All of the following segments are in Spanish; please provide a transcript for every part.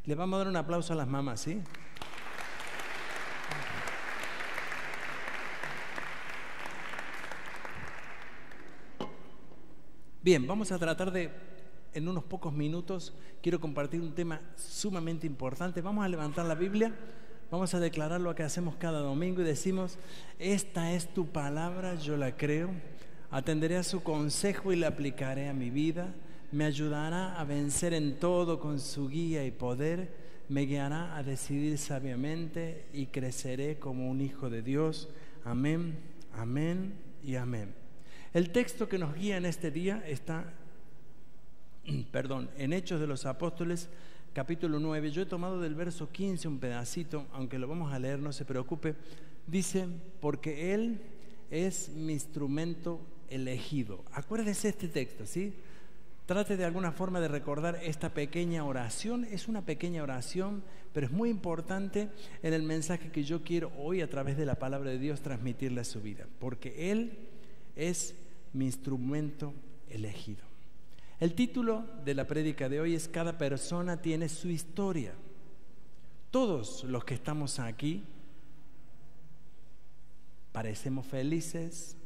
Le vamos a dar un aplauso a las mamás, ¿sí? Bien, vamos a tratar de, en unos pocos minutos, quiero compartir un tema sumamente importante. Vamos a levantar la Biblia, vamos a declarar lo que hacemos cada domingo y decimos: esta es tu palabra, yo la creo, atenderé a su consejo y la aplicaré a mi vida, me ayudará a vencer en todo con su guía y poder, me guiará a decidir sabiamente y creceré como un hijo de Dios. Amén, amén y amén. El texto que nos guía en este día está, en Hechos de los Apóstoles, capítulo 9. Yo he tomado del verso 15 un pedacito, aunque lo vamos a leer, no se preocupe. Dice: porque Él es mi instrumento elegido. Acuérdese este texto, ¿sí? Trate de alguna forma de recordar esta pequeña oración. Es una pequeña oración, pero es muy importante en el mensaje que yo quiero hoy a través de la palabra de Dios transmitirle a su vida. Porque Él es mi instrumento elegido. El título de la prédica de hoy es: cada persona tiene su historia. Todos los que estamos aquí parecemos felices,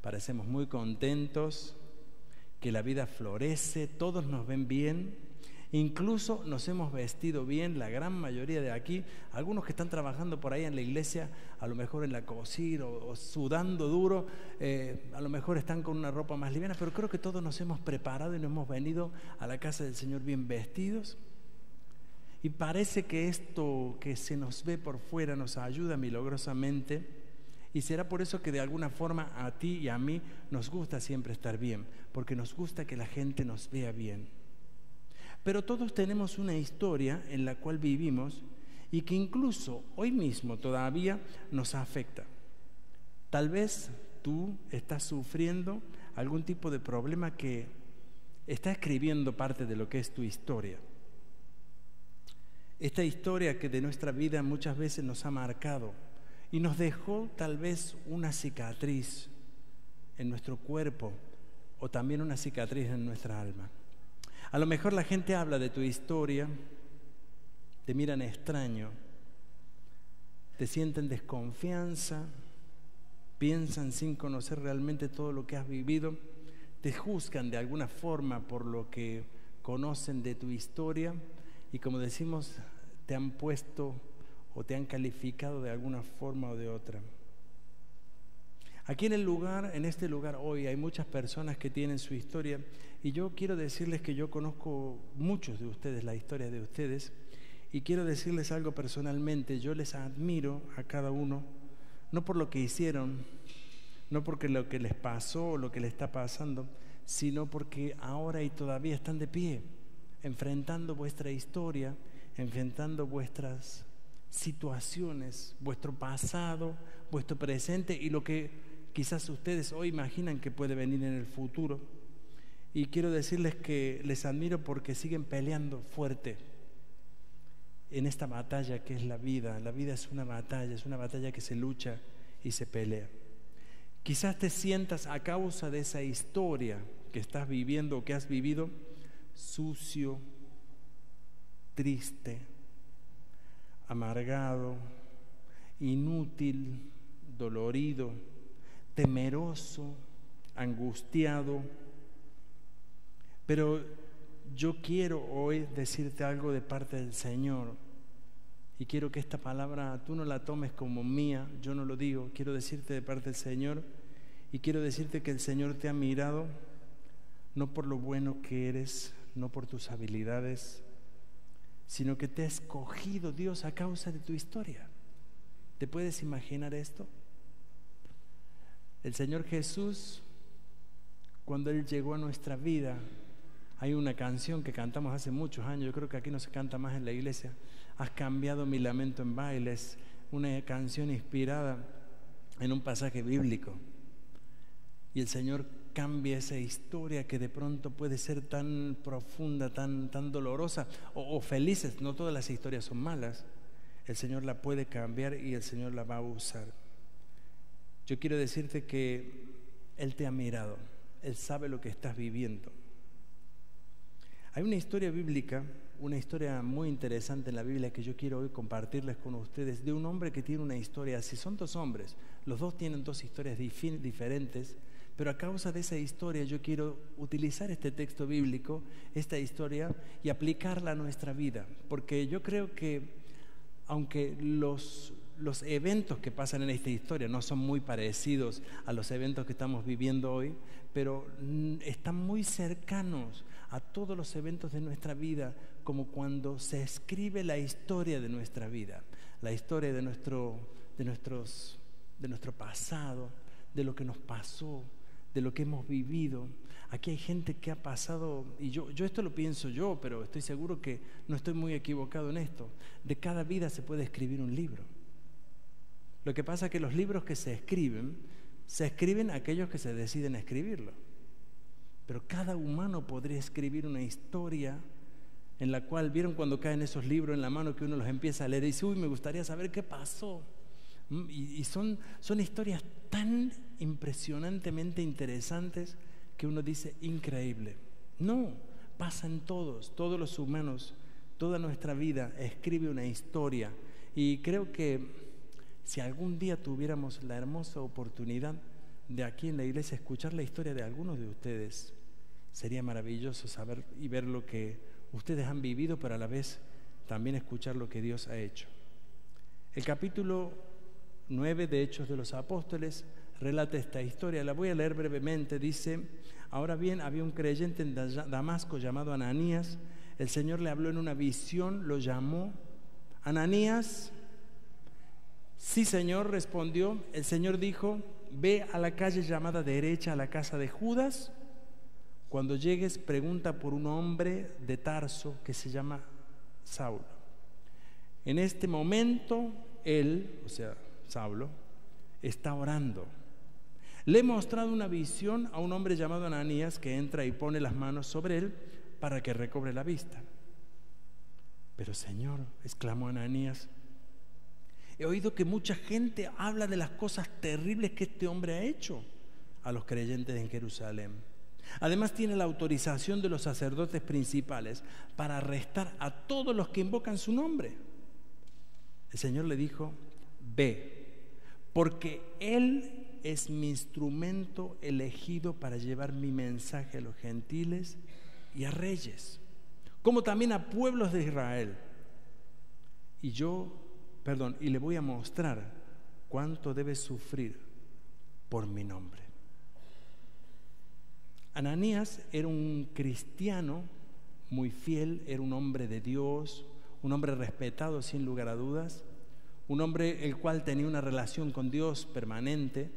parecemos muy contentos, que la vida florece, todos nos ven bien, incluso nos hemos vestido bien, la gran mayoría de aquí. Algunos que están trabajando por ahí en la iglesia, a lo mejor en la cocina o sudando duro, a lo mejor están con una ropa más liviana, pero creo que todos nos hemos preparado y nos hemos venido a la casa del Señor bien vestidos. Y parece que esto que se nos ve por fuera nos ayuda milagrosamente. Y será por eso que de alguna forma a ti y a mí nos gusta siempre estar bien, porque nos gusta que la gente nos vea bien. Pero todos tenemos una historia en la cual vivimos y que incluso hoy mismo todavía nos afecta. Tal vez tú estás sufriendo algún tipo de problema que está escribiendo parte de lo que es tu historia. Esta historia que de nuestra vida muchas veces nos ha marcado y nos dejó tal vez una cicatriz en nuestro cuerpo o también una cicatriz en nuestra alma. A lo mejor la gente habla de tu historia, te miran extraño, te sienten desconfianza, piensan sin conocer realmente todo lo que has vivido, te juzgan de alguna forma por lo que conocen de tu historia y, como decimos, te han puesto o te han calificado de alguna forma o de otra. Aquí en este lugar hoy hay muchas personas que tienen su historia y yo quiero decirles que yo conozco muchos de ustedes, la historia de ustedes, y quiero decirles algo personalmente. Yo les admiro a cada uno, no por lo que hicieron, no porque lo que les pasó o lo que les está pasando, sino porque ahora y todavía están de pie, enfrentando vuestra historia, enfrentando vuestras situaciones, vuestro pasado, vuestro presente y lo que quizás ustedes hoy imaginan que puede venir en el futuro. Y quiero decirles que les admiro porque siguen peleando fuerte en esta batalla que es la vida. La vida es una batalla que se lucha y se pelea. Quizás te sientas, a causa de esa historia que estás viviendo o que has vivido, sucio, triste, amargado, inútil, dolorido, temeroso, angustiado. Pero yo quiero hoy decirte algo de parte del Señor y quiero que esta palabra tú no la tomes como mía, yo no lo digo, quiero decirte de parte del Señor y quiero decirte que el Señor te ha mirado no por lo bueno que eres, no por tus habilidades, sino que te ha escogido Dios a causa de tu historia. ¿Te puedes imaginar esto? El Señor Jesús, cuando Él llegó a nuestra vida, hay una canción que cantamos hace muchos años, yo creo que aquí no se canta más en la iglesia, Has cambiado mi lamento en bailes, una canción inspirada en un pasaje bíblico. Y el Señor cambia esa historia que de pronto puede ser tan profunda, tan dolorosa o felices. No todas las historias son malas. El Señor la puede cambiar y el Señor la va a usar. Yo quiero decirte que Él te ha mirado, Él sabe lo que estás viviendo. Hay una historia bíblica, una historia muy interesante en la Biblia que yo quiero hoy compartirles con ustedes, de un hombre que tiene una historia así. Son dos hombres, los dos tienen dos historias diferentes, pero a causa de esa historia yo quiero utilizar este texto bíblico, esta historia, y aplicarla a nuestra vida, porque yo creo que aunque los eventos que pasan en esta historia no son muy parecidos a los eventos que estamos viviendo hoy, pero están muy cercanos a todos los eventos de nuestra vida, como cuando se escribe la historia de nuestra vida, la historia de nuestro pasado, de lo que nos pasó, de lo que hemos vivido. Aquí hay gente que ha pasado, y yo esto lo pienso yo, pero estoy seguro que no estoy muy equivocado en esto. De cada vida se puede escribir un libro. Lo que pasa es que los libros que se escriben aquellos que se deciden a escribirlo. Pero cada humano podría escribir una historia en la cual, ¿vieron cuando caen esos libros en la mano que uno los empieza a leer y dice, uy, me gustaría saber qué pasó? Y son historias tan impresionantemente interesantes que uno dice, increíble. No, pasan todos los humanos, toda nuestra vida escribe una historia. Y creo que si algún día tuviéramos la hermosa oportunidad de aquí en la iglesia escuchar la historia de algunos de ustedes, sería maravilloso saber y ver lo que ustedes han vivido, pero a la vez también escuchar lo que Dios ha hecho. El capítulo 9 de Hechos de los Apóstoles relata esta historia. La voy a leer brevemente. Dice: ahora bien, había un creyente en Damasco llamado Ananías. El Señor le habló en una visión, lo llamó. Ananías. Sí, Señor, respondió. El Señor dijo: ve a la calle llamada derecha, a la casa de Judas. Cuando llegues, pregunta por un hombre de Tarso que se llama Saulo. En este momento él, o sea, Saulo, está orando. Le he mostrado una visión a un hombre llamado Ananías que entra y pone las manos sobre él para que recobre la vista. Pero Señor, exclamó Ananías, he oído que mucha gente habla de las cosas terribles que este hombre ha hecho a los creyentes en Jerusalén. Además tiene la autorización de los sacerdotes principales para arrestar a todos los que invocan su nombre. El Señor le dijo: ve, porque Él es mi instrumento elegido para llevar mi mensaje a los gentiles y a reyes, como también a pueblos de Israel. Y le voy a mostrar cuánto debe sufrir por mi nombre. Ananías era un cristiano muy fiel, era un hombre de Dios, un hombre respetado sin lugar a dudas, un hombre el cual tenía una relación con Dios permanente.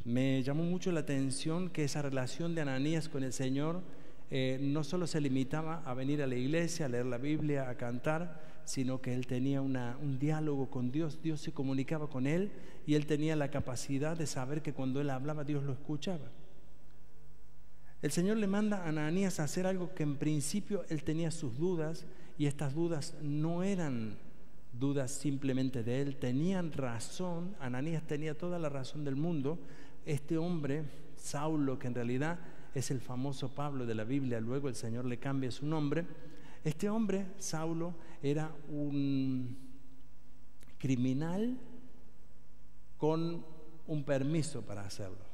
Me llamó mucho la atención que esa relación de Ananías con el Señor no solo se limitaba a venir a la iglesia, a leer la Biblia, a cantar, sino que él tenía un diálogo con Dios. Dios se comunicaba con él y él tenía la capacidad de saber que cuando él hablaba, Dios lo escuchaba. El Señor le manda a Ananías a hacer algo que en principio él tenía sus dudas, y estas dudas no eran dudas simplemente de él, tenían razón. Ananías tenía toda la razón del mundo. Este hombre, Saulo, que en realidad es el famoso Pablo de la Biblia, luego el Señor le cambia su nombre. Este hombre, Saulo, era un criminal con un permiso para hacerlo.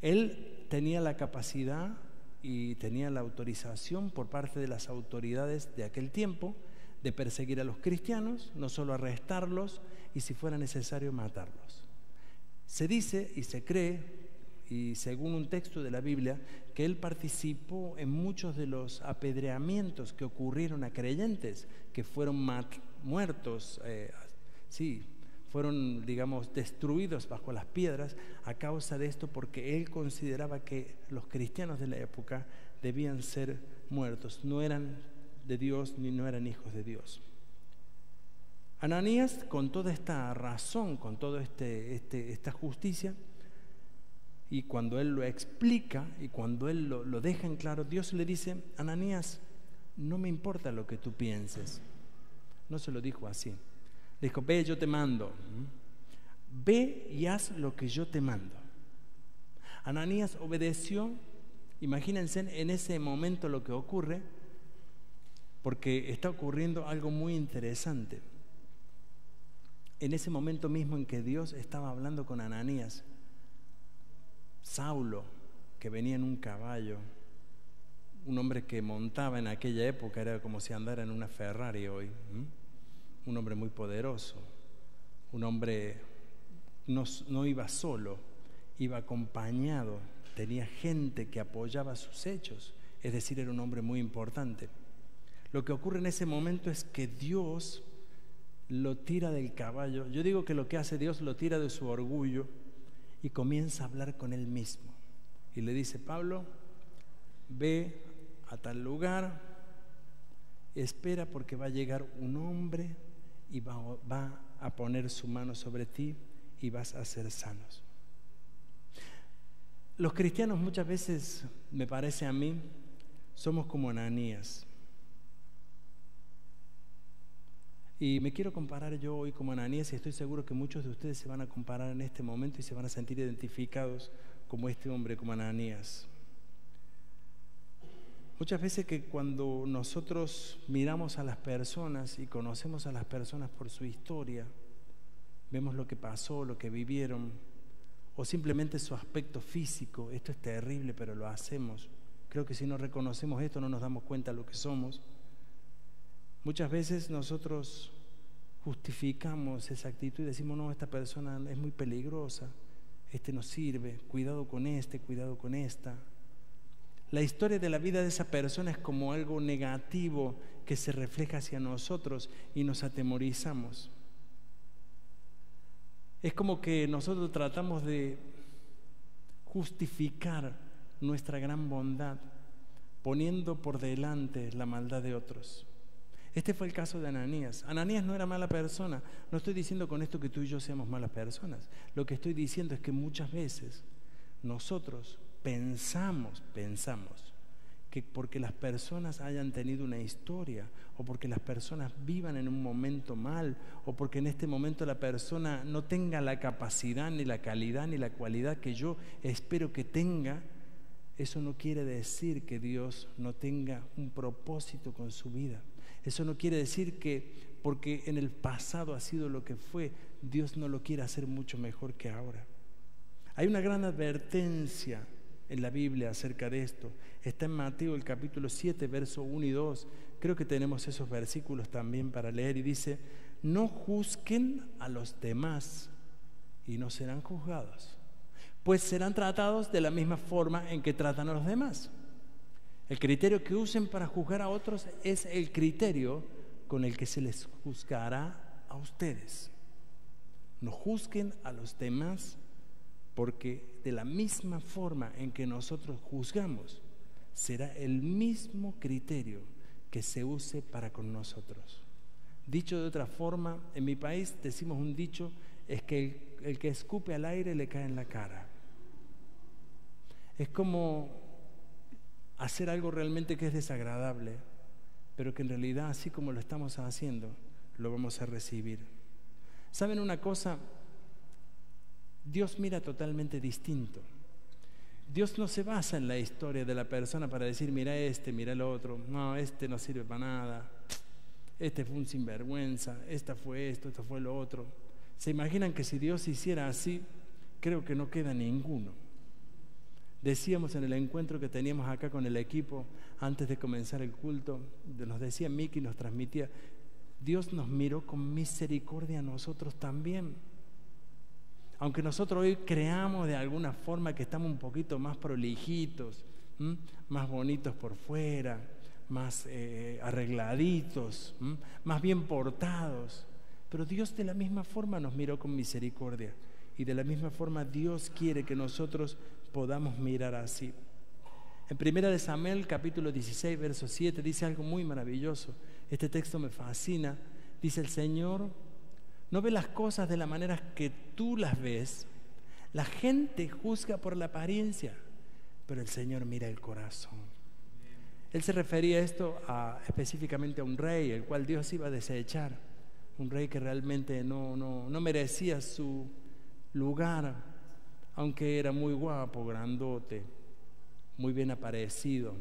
Él tenía la capacidad y tenía la autorización por parte de las autoridades de aquel tiempo de perseguir a los cristianos, no solo arrestarlos y si fuera necesario matarlos. Se dice y se cree, y según un texto de la Biblia, que él participó en muchos de los apedreamientos que ocurrieron a creyentes que fueron muertos, fueron, destruidos bajo las piedras a causa de esto, porque él consideraba que los cristianos de la época debían ser muertos, no eran de Dios ni no eran hijos de Dios. Ananías, con toda esta razón, con toda esta justicia, y cuando él lo explica y cuando él lo deja en claro, Dios le dice: Ananías, no me importa lo que tú pienses. No se lo dijo así. Le dijo: ve, yo te mando. Ve y haz lo que yo te mando. Ananías obedeció. Imagínense en ese momento lo que ocurre. porque está ocurriendo algo muy interesante. En ese momento mismo en que Dios estaba hablando con Ananías, Saulo, que venía en un caballo, un hombre que montaba en aquella época, era como si andara en una Ferrari hoy, un hombre muy poderoso, un hombre no iba solo, iba acompañado, tenía gente que apoyaba sus hechos, es decir, era un hombre muy importante. Lo que ocurre en ese momento es que Dios lo tira del caballo. Yo digo que lo que hace Dios lo tira de su orgullo y comienza a hablar con él mismo. Y le dice: Pablo, ve a tal lugar, espera porque va a llegar un hombre y va a poner su mano sobre ti y vas a ser sanos. Los cristianos muchas veces, me parece a mí, somos como Ananías. Y me quiero comparar yo hoy como Ananías, y estoy seguro que muchos de ustedes se van a comparar en este momento y se van a sentir identificados como este hombre, como Ananías. Muchas veces que cuando nosotros miramos a las personas y conocemos a las personas por su historia, vemos lo que pasó, lo que vivieron, o simplemente su aspecto físico. Esto es terrible, pero lo hacemos. Creo que si no reconocemos esto no nos damos cuenta de lo que somos. Muchas veces nosotros justificamos esa actitud y decimos: no, esta persona es muy peligrosa, este no sirve, cuidado con este, cuidado con esta. La historia de la vida de esa persona es como algo negativo que se refleja hacia nosotros y nos atemorizamos. Es como que nosotros tratamos de justificar nuestra gran bondad poniendo por delante la maldad de otros. Este fue el caso de Ananías. Ananías no era mala persona. No estoy diciendo con esto que tú y yo seamos malas personas. Lo que estoy diciendo es que muchas veces nosotros pensamos que porque las personas hayan tenido una historia, o porque las personas vivan en un momento mal, o porque en este momento la persona no tenga la capacidad, ni la calidad, ni la cualidad que yo espero que tenga, eso no quiere decir que Dios no tenga un propósito con su vida. Eso no quiere decir que porque en el pasado ha sido lo que fue, Dios no lo quiere hacer mucho mejor que ahora. Hay una gran advertencia en la Biblia acerca de esto. Está en Mateo el capítulo 7, verso 1 y 2. Creo que tenemos esos versículos también para leer, y dice: no juzguen a los demás y no serán juzgados, pues serán tratados de la misma forma en que tratan a los demás. El criterio que usen para juzgar a otros es el criterio con el que se les juzgará a ustedes. No juzguen a los demás, porque de la misma forma en que nosotros juzgamos, será el mismo criterio que se use para con nosotros. Dicho de otra forma, en mi país decimos un dicho, es que el que escupe al aire le cae en la cara. Es como hacer algo realmente que es desagradable, pero que en realidad, así como lo estamos haciendo, lo vamos a recibir. ¿Saben una cosa? Dios mira totalmente distinto. Dios no se basa en la historia de la persona para decir: mira este, mira el otro, no, este no sirve para nada, este fue un sinvergüenza, esta fue esto, esto fue lo otro. ¿Se imaginan que si Dios hiciera así? Creo que no queda ninguno. Decíamos en el encuentro que teníamos acá con el equipo antes de comenzar el culto, nos decía Miki, nos transmitía: Dios nos miró con misericordia a nosotros también. Aunque nosotros hoy creamos de alguna forma que estamos un poquito más prolijitos, más bonitos por fuera, más arregladitos, más bien portados, pero Dios de la misma forma nos miró con misericordia, y de la misma forma Dios quiere que nosotros podamos mirar así. En 1 Samuel capítulo 16 verso 7 dice algo muy maravilloso. Este texto me fascina. Dice: el Señor no ve las cosas de la manera que tú las ves. La gente juzga por la apariencia, pero el Señor mira el corazón. Él se refería a esto específicamente a un rey, el cual Dios iba a desechar. Un rey que realmente no merecía su lugar, aunque era muy guapo, grandote, muy bien aparecido.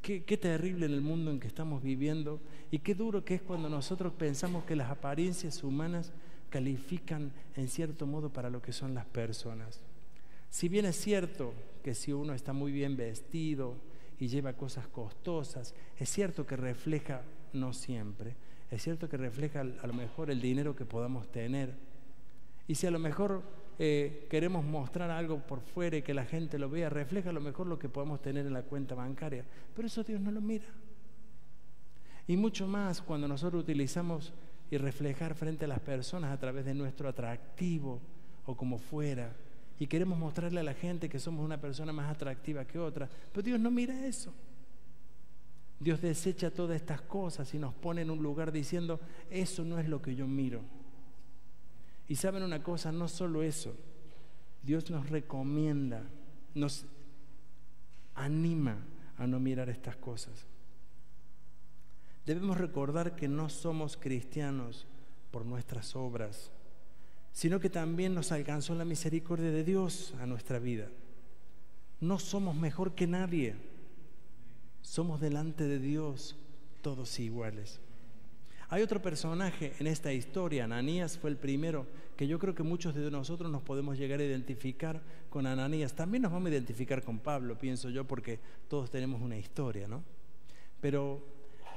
Qué terrible en el mundo en que estamos viviendo y qué duro que es cuando nosotros pensamos que las apariencias humanas califican en cierto modo para lo que son las personas. Si bien es cierto que si uno está muy bien vestido y lleva cosas costosas, es cierto que refleja, no siempre, es cierto que refleja a lo mejor el dinero que podamos tener. Y si a lo mejor queremos mostrar algo por fuera y que la gente lo vea, refleja a lo mejor lo que podemos tener en la cuenta bancaria, pero eso Dios no lo mira. Y mucho más cuando nosotros utilizamos y reflejar frente a las personas a través de nuestro atractivo o como fuera, y queremos mostrarle a la gente que somos una persona más atractiva que otra, pero Dios no mira eso. Dios desecha todas estas cosas y nos pone en un lugar diciendo, eso no es lo que yo miro. Y saben una cosa, no solo eso, Dios nos recomienda, nos anima a no mirar estas cosas. Debemos recordar que no somos cristianos por nuestras obras, sino que también nos alcanzó la misericordia de Dios a nuestra vida. No somos mejor que nadie, somos delante de Dios todos iguales. Hay otro personaje en esta historia, Ananías fue el primero, que yo creo que muchos de nosotros nos podemos llegar a identificar con Ananías. También nos vamos a identificar con Pablo, pienso yo, porque todos tenemos una historia, ¿no? Pero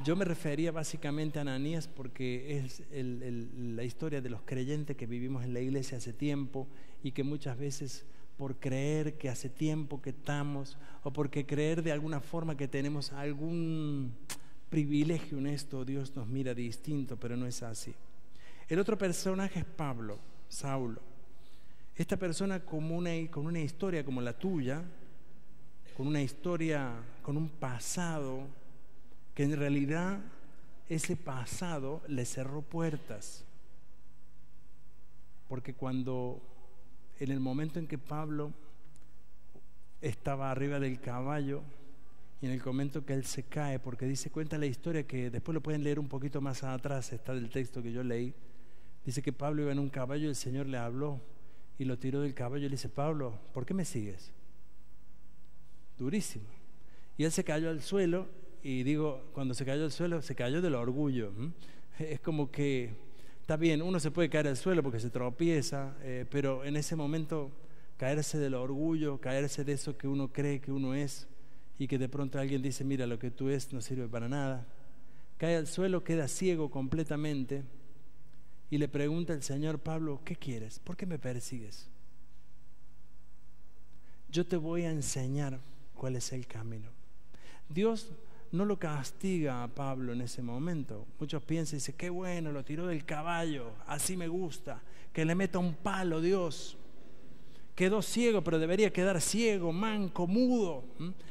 yo me refería básicamente a Ananías porque es la historia de los creyentes que vivimos en la iglesia hace tiempo y que muchas veces por creer que hace tiempo que estamos o porque creer de alguna forma que tenemos algún privilegio en esto, Dios nos mira distinto, pero no es así. El otro personaje es Pablo, Saulo. Esta persona con una historia como la tuya, con una historia, con un pasado, que en realidad ese pasado le cerró puertas. Porque cuando, en el momento en que Pablo estaba arriba del caballo, y en el momento que él se cae, porque cuenta la historia que después lo pueden leer un poquito más atrás, está del texto que yo leí, dice que Pablo iba en un caballo y el Señor le habló y lo tiró del caballo y le dice, Pablo, ¿por qué me sigues? Durísimo. Y él se cayó al suelo y cuando se cayó al suelo, se cayó del orgullo. Es como que, está bien, uno se puede caer al suelo porque se tropieza, pero en ese momento caerse del orgullo, caerse de eso que uno cree que uno es, y que de pronto alguien dice, mira, lo que tú es no sirve para nada. Cae al suelo, queda ciego completamente y le pregunta al Señor, Pablo, ¿qué quieres? ¿Por qué me persigues? Yo te voy a enseñar cuál es el camino. Dios no lo castiga a Pablo en ese momento. Muchos piensan y dicen, qué bueno, lo tiró del caballo, así me gusta, que le meta un palo Dios. Quedó ciego, pero debería quedar ciego, manco, mudo.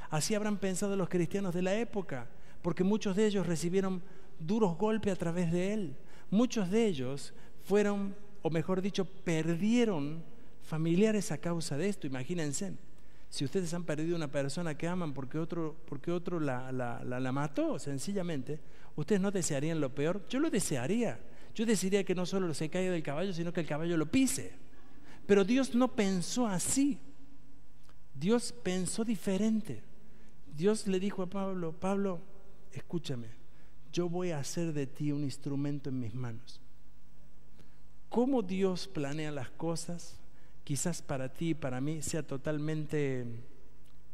Así habrán pensado los cristianos de la época, porque muchos de ellos recibieron duros golpes a través de él. Muchos de ellos fueron, o mejor dicho, perdieron familiares a causa de esto. Imagínense, si ustedes han perdido una persona que aman porque otro la mató, sencillamente, ¿ustedes no desearían lo peor? Yo lo desearía. Yo desearía que no solo se caiga del caballo, sino que el caballo lo pise. Pero Dios no pensó así. Dios pensó diferente. Dios le dijo a Pablo, Pablo, escúchame, yo voy a hacer de ti un instrumento en mis manos. ¿Cómo Dios planea las cosas? Quizás para ti y para mí sea totalmente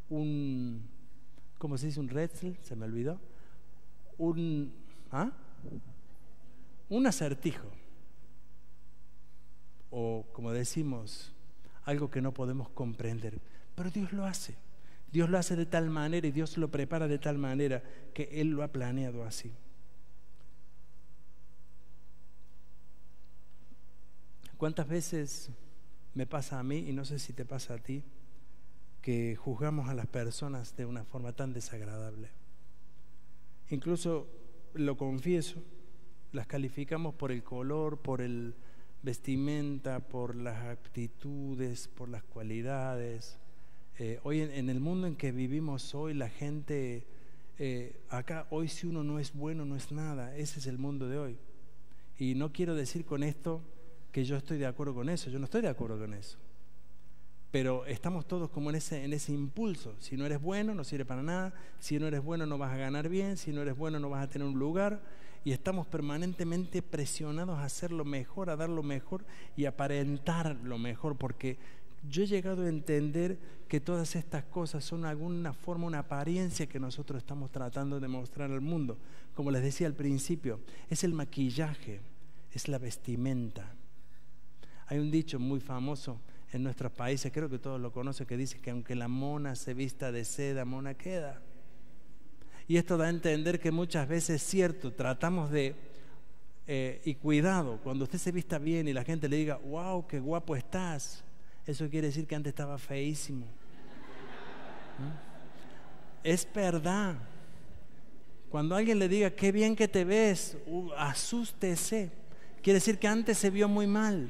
¿cómo se dice? Un retzel, se me olvidó. Un acertijo. O como decimos, algo que no podemos comprender. Pero Dios lo hace. Dios lo hace de tal manera y Dios lo prepara de tal manera que Él lo ha planeado así. ¿Cuántas veces me pasa a mí, y no sé si te pasa a ti, que juzgamos a las personas de una forma tan desagradable? Incluso, lo confieso, las calificamos por el color, por el vestimenta, por las actitudes, por las cualidades. Hoy en el mundo en que vivimos hoy, la gente acá hoy, si uno no es bueno, no es nada. Ese es el mundo de hoy. Y no quiero decir con esto que yo estoy de acuerdo con eso. Yo no estoy de acuerdo con eso. pero estamos todos como en ese impulso. Si no eres bueno, no sirve para nada. Si no eres bueno, no vas a ganar bien. Si no eres bueno, no vas a tener un lugar. Y estamos permanentemente presionados a hacer lo mejor, a dar lo mejor y aparentar lo mejor, porque yo he llegado a entender que todas estas cosas son de alguna forma una apariencia que nosotros estamos tratando de mostrar al mundo. Como les decía al principio, es el maquillaje, es la vestimenta. Hay un dicho muy famoso en nuestros países, creo que todos lo conocen, que dice que aunque la mona se vista de seda, mona queda. Y esto da a entender que muchas veces es cierto, tratamos de, y cuidado, cuando usted se vista bien y la gente le diga, wow, qué guapo estás, eso quiere decir que antes estaba feísimo. Es verdad. Cuando alguien le diga, qué bien que te ves, asústese, quiere decir que antes se vio muy mal.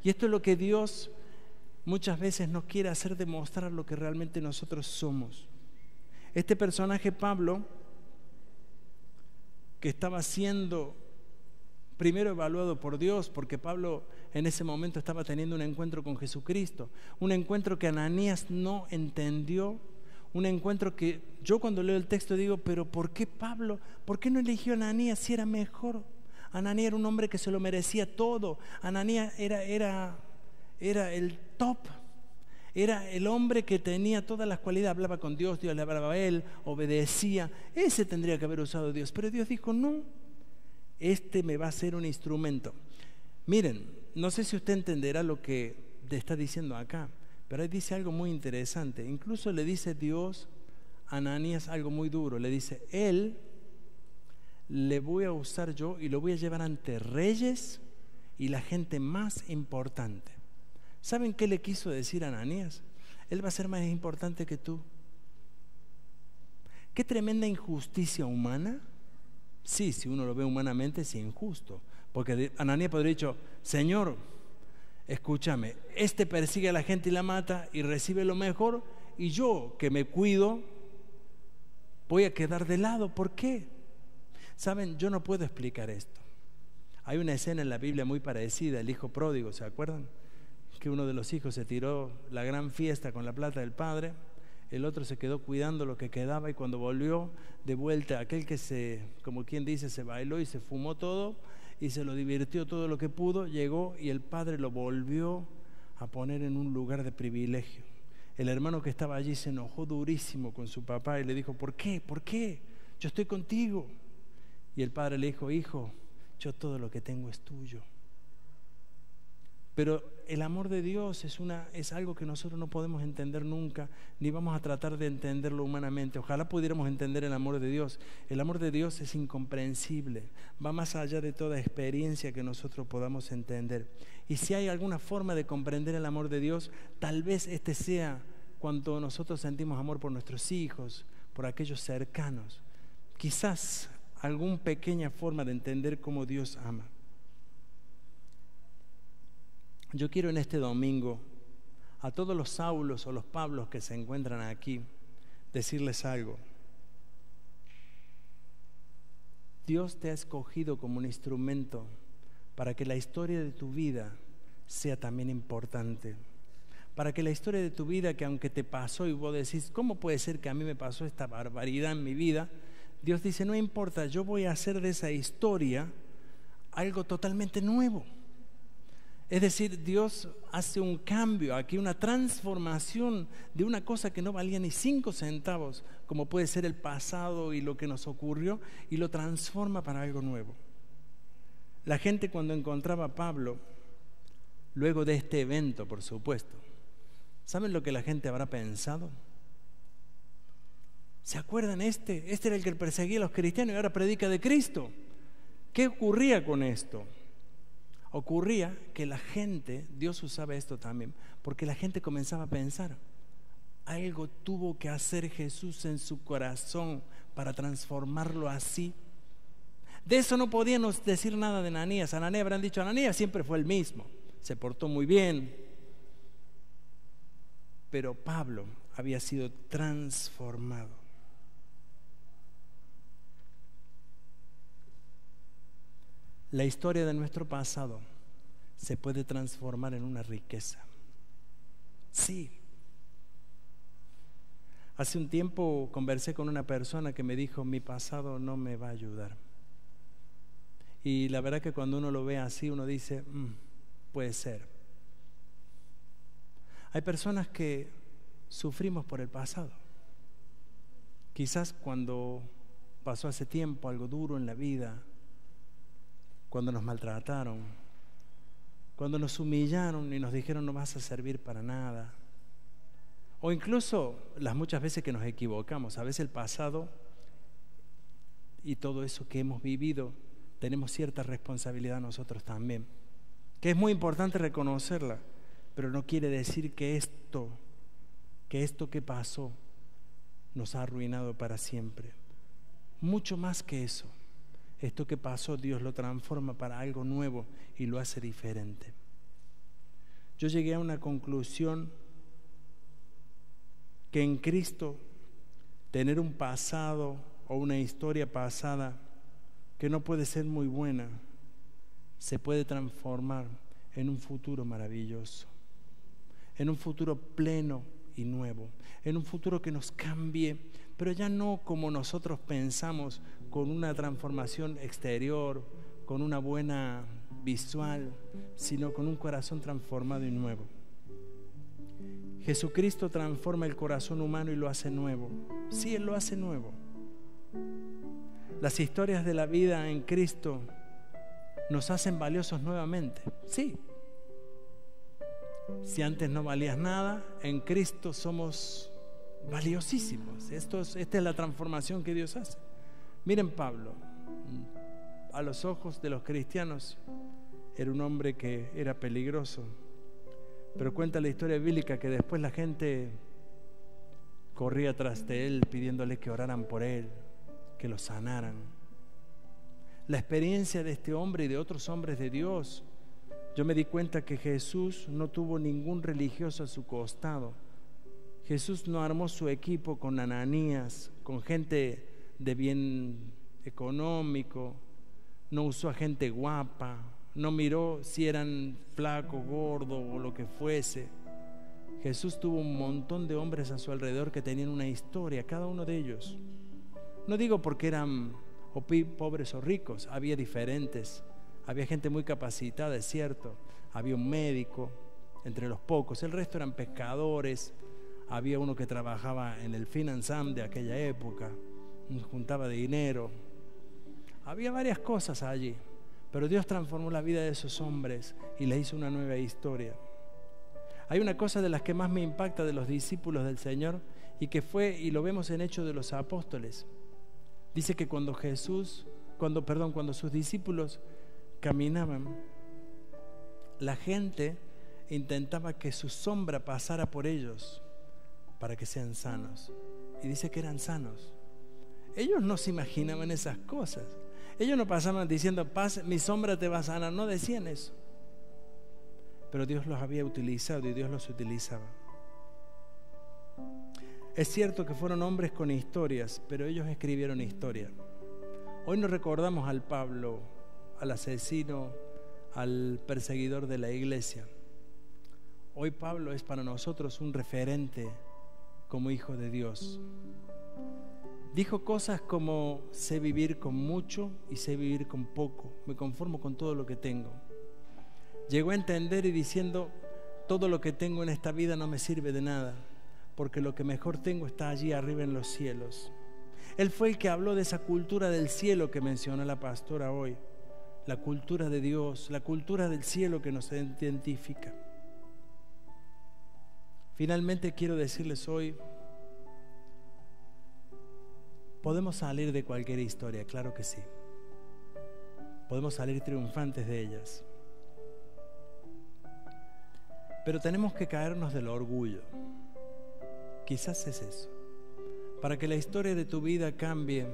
Y esto es lo que Dios muchas veces nos quiere hacer demostrar lo que realmente nosotros somos. Este personaje Pablo, que estaba siendo primero evaluado por Dios, porque Pablo en ese momento estaba teniendo un encuentro con Jesucristo, un encuentro que Ananías no entendió, un encuentro que yo cuando leo el texto digo, pero ¿por qué Pablo? ¿Por qué no eligió a Ananías si era mejor? Ananías era un hombre que se lo merecía todo. Ananías era el top. Era el hombre que tenía todas las cualidades, hablaba con Dios, Dios le hablaba a él, obedecía. Ese tendría que haber usado Dios. Pero Dios dijo, no, este me va a ser un instrumento. Miren, no sé si usted entenderá lo que te está diciendo acá, pero ahí dice algo muy interesante. Incluso le dice Dios a Ananías algo muy duro. Le dice, él le voy a usar yo y lo voy a llevar ante reyes y la gente más importante. ¿Saben qué le quiso decir a Ananías? Él va a ser más importante que tú. Qué tremenda injusticia humana. Sí, si uno lo ve humanamente es injusto, porque Ananías podría haber dicho, Señor, escúchame, este persigue a la gente y la mata y recibe lo mejor, y yo que me cuido voy a quedar de lado. ¿Por qué? Saben, yo no puedo explicar esto. Hay una escena en la Biblia muy parecida, el hijo pródigo, ¿se acuerdan? Que uno de los hijos se tiró la gran fiesta con la plata del padre, el otro se quedó cuidando lo que quedaba, y cuando volvió de vuelta, aquel que como quien dice, se bailó y se fumó todo y se lo divirtió todo lo que pudo, llegó y el padre lo volvió a poner en un lugar de privilegio. El hermano que estaba allí se enojó durísimo con su papá y le dijo, ¿por qué? ¿Por qué? Yo estoy contigo. Y el padre le dijo, hijo, yo todo lo que tengo es tuyo. Pero el amor de Dios es algo que nosotros no podemos entender nunca, ni vamos a tratar de entenderlo humanamente. Ojalá pudiéramos entender el amor de Dios. El amor de Dios es incomprensible, va más allá de toda experiencia que nosotros podamos entender. Y si hay alguna forma de comprender el amor de Dios, tal vez este sea cuando nosotros sentimos amor por nuestros hijos, por aquellos cercanos. Quizás alguna pequeña forma de entender cómo Dios ama. Yo quiero en este domingo a todos los Saulos o los Pablos que se encuentran aquí decirles algo. Dios te ha escogido como un instrumento para que la historia de tu vida sea también importante. Para que la historia de tu vida, que aunque te pasó y vos decís, ¿cómo puede ser que a mí me pasó esta barbaridad en mi vida? Dios dice, no importa, yo voy a hacer de esa historia algo totalmente nuevo. Es decir, Dios hace un cambio aquí, una transformación de una cosa que no valía ni 5 centavos, como puede ser el pasado y lo que nos ocurrió, y lo transforma para algo nuevo. La gente cuando encontraba a Pablo, luego de este evento, por supuesto, ¿saben lo que la gente habrá pensado? ¿Se acuerdan? Este era el que perseguía a los cristianos y ahora predica de Cristo. ¿Qué ocurría con esto? Ocurría que la gente, Dios usaba esto también, porque la gente comenzaba a pensar, algo tuvo que hacer Jesús en su corazón para transformarlo así. De eso no podíamos decir nada de Ananías. Ananías habrán dicho, Ananías siempre fue el mismo, se portó muy bien. Pero Pablo había sido transformado. La historia de nuestro pasado se puede transformar en una riqueza. Sí. Hace un tiempo conversé con una persona que me dijo, mi pasado no me va a ayudar. Y la verdad que cuando uno lo ve así, uno dice, puede ser. Hay personas que sufrimos por el pasado. Quizás cuando pasó hace tiempo algo duro en la vida, cuando nos maltrataron, cuando nos humillaron y nos dijeron no vas a servir para nada. O incluso las muchas veces que nos equivocamos. A veces el pasado y todo eso que hemos vivido, tenemos cierta responsabilidad nosotros también. Que es muy importante reconocerla, pero no quiere decir que esto que pasó nos ha arruinado para siempre. Mucho más que eso. Esto que pasó, Dios lo transforma para algo nuevo y lo hace diferente. Yo llegué a una conclusión que en Cristo tener un pasado o una historia pasada que no puede ser muy buena, se puede transformar en un futuro maravilloso, en un futuro pleno y nuevo, en un futuro que nos cambie, pero ya no como nosotros pensamos, con una transformación exterior, con una buena visual, sino con un corazón transformado y nuevo. Jesucristo transforma el corazón humano y lo hace nuevo. Sí, Él lo hace nuevo. Las historias de la vida en Cristo nos hacen valiosos nuevamente. Sí. Si antes no valías nada, en Cristo somos valiosísimos. Esta es la transformación que Dios hace. Miren Pablo, a los ojos de los cristianos era un hombre que era peligroso, pero cuenta la historia bíblica que después la gente corría tras de él pidiéndole que oraran por él, que lo sanaran. La experiencia de este hombre y de otros hombres de Dios, yo me di cuenta que Jesús no tuvo ningún religioso a su costado. Jesús no armó su equipo con Ananías, con gente de bien económico, no usó a gente guapa, no miró si eran flaco, gordo o lo que fuese. Jesús tuvo un montón de hombres a su alrededor que tenían una historia, cada uno de ellos. No digo porque eran pobres o ricos, había diferentes. Había gente muy capacitada, es cierto. Había un médico entre los pocos, el resto eran pescadores. Había uno que trabajaba en el Finansam de aquella época, juntaba dinero. Había varias cosas allí, pero Dios transformó la vida de esos hombres y le hizo una nueva historia. Hay una cosa de las que más me impacta de los discípulos del Señor y lo vemos en Hechos de los Apóstoles. Dice que cuando sus discípulos caminaban, la gente intentaba que su sombra pasara por ellos para que sean sanos. Y dice que eran sanos. Ellos no se imaginaban esas cosas. Ellos no pasaban diciendo, mi sombra te va a sanar. No decían eso. Pero Dios los había utilizado y Dios los utilizaba. Es cierto que fueron hombres con historias, pero ellos escribieron historia. Hoy nos recordamos al Pablo, al asesino, al perseguidor de la iglesia. Hoy Pablo es para nosotros un referente como hijo de Dios. Dijo cosas como: sé vivir con mucho y sé vivir con poco, me conformo con todo lo que tengo. Llegó a entender y diciendo: todo lo que tengo en esta vida no me sirve de nada, porque lo que mejor tengo está allí arriba en los cielos. Él fue el que habló de esa cultura del cielo que mencionó la pastora hoy, la cultura de Dios, la cultura del cielo que nos identifica. Finalmente quiero decirles hoy, podemos salir de cualquier historia, claro que sí. Podemos salir triunfantes de ellas. Pero tenemos que caernos del orgullo. Quizás es eso. Para que la historia de tu vida cambie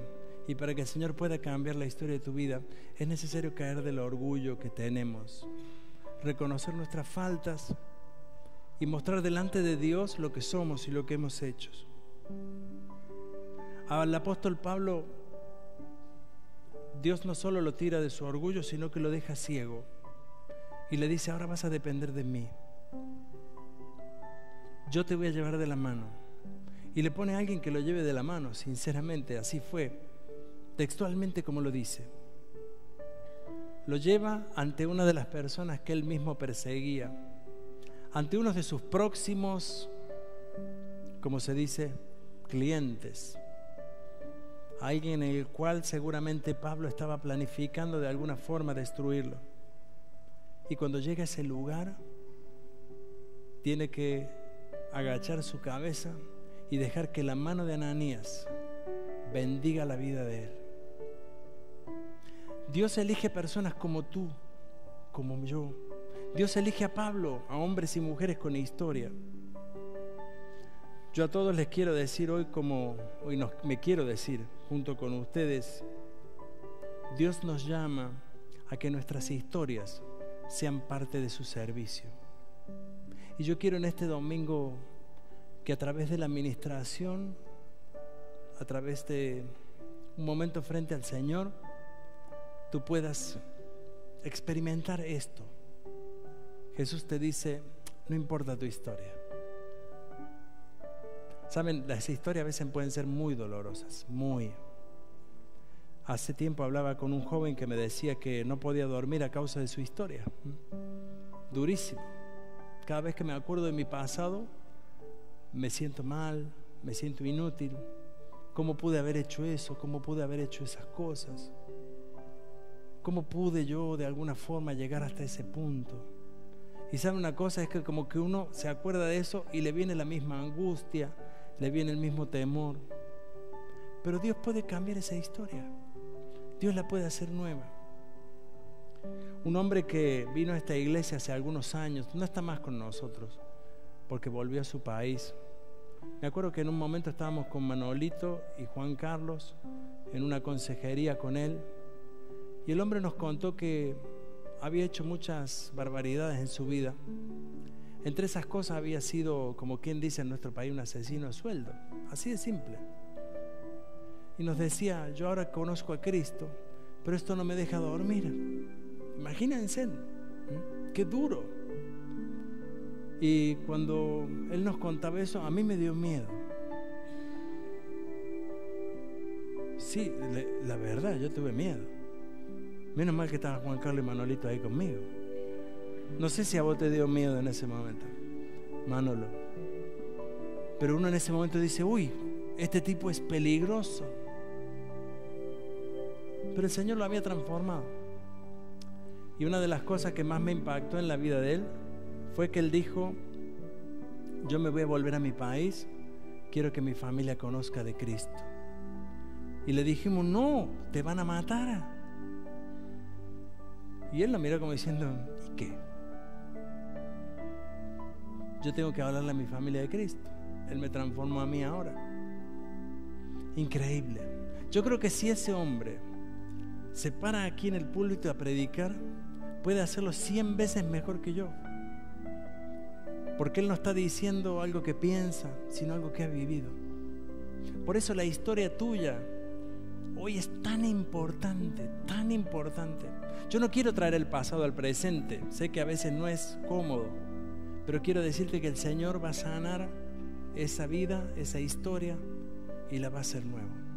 y para que el Señor pueda cambiar la historia de tu vida, es necesario caer del orgullo que tenemos, reconocer nuestras faltas y mostrar delante de Dios lo que somos y lo que hemos hecho. Al apóstol Pablo, Dios no solo lo tira de su orgullo, sino que lo deja ciego y le dice: ahora vas a depender de mí. yo te voy a llevar de la mano. Y le pone a alguien que lo lleve de la mano, sinceramente, así fue, textualmente como lo dice. Lo lleva ante una de las personas que él mismo perseguía, ante uno de sus próximos, como se dice, clientes. Alguien en el cual seguramente Pablo estaba planificando de alguna forma destruirlo. Y cuando llega a ese lugar, tiene que agachar su cabeza y dejar que la mano de Ananías bendiga la vida de él. Dios elige personas como tú, como yo. Dios elige a Pablo, a hombres y mujeres con historia. Yo a todos les quiero decir hoy, me quiero decir junto con ustedes, Dios nos llama a que nuestras historias sean parte de su servicio. Y yo quiero en este domingo que a través de la administración, a través de un momento frente al Señor, tú puedas experimentar esto. Jesús te dice, no importa tu historia. Saben, las historias a veces pueden ser muy dolorosas, muy. Hace tiempo hablaba con un joven que me decía que no podía dormir a causa de su historia. Durísimo. Cada vez que me acuerdo de mi pasado, me siento mal, me siento inútil. ¿Cómo pude haber hecho eso? ¿Cómo pude haber hecho esas cosas? ¿Cómo pude yo de alguna forma llegar hasta ese punto? Y sabe una cosa, es que como que uno se acuerda de eso y le viene la misma angustia, le viene el mismo temor. Pero Dios puede cambiar esa historia. Dios la puede hacer nueva. Un hombre que vino a esta iglesia hace algunos años, no está más con nosotros, porque volvió a su país. Me acuerdo que en un momento estábamos con Manolito y Juan Carlos en una consejería con él. Y el hombre nos contó que había hecho muchas barbaridades en su vida. Entre esas cosas había sido, como quien dice en nuestro país, un asesino a sueldo. Así de simple. Y nos decía, yo ahora conozco a Cristo, pero esto no me deja dormir. Imagínense, qué duro. Y cuando él nos contaba eso, a mí me dio miedo. Sí, la verdad, yo tuve miedo. Menos mal que estaban Juan Carlos y Manolito ahí conmigo. No sé si a vos te dio miedo en ese momento, Manolo. Pero uno en ese momento dice, uy, este tipo es peligroso. Pero el Señor lo había transformado. Y una de las cosas que más me impactó en la vida de él fue que él dijo, yo me voy a volver a mi país, quiero que mi familia conozca de Cristo. Y le dijimos, no, te van a matar. Y él lo miró como diciendo, ¿y qué? Yo tengo que hablarle a mi familia de Cristo. Él me transformó a mí ahora. Increíble. Yo creo que si ese hombre se para aquí en el púlpito a predicar, puede hacerlo 100 veces mejor que yo. Porque él no está diciendo algo que piensa, sino algo que ha vivido. Por eso la historia tuya hoy es tan importante, tan importante. Yo no quiero traer el pasado al presente. Sé que a veces no es cómodo, pero quiero decirte que el Señor va a sanar esa vida, esa historia, y la va a hacer nueva.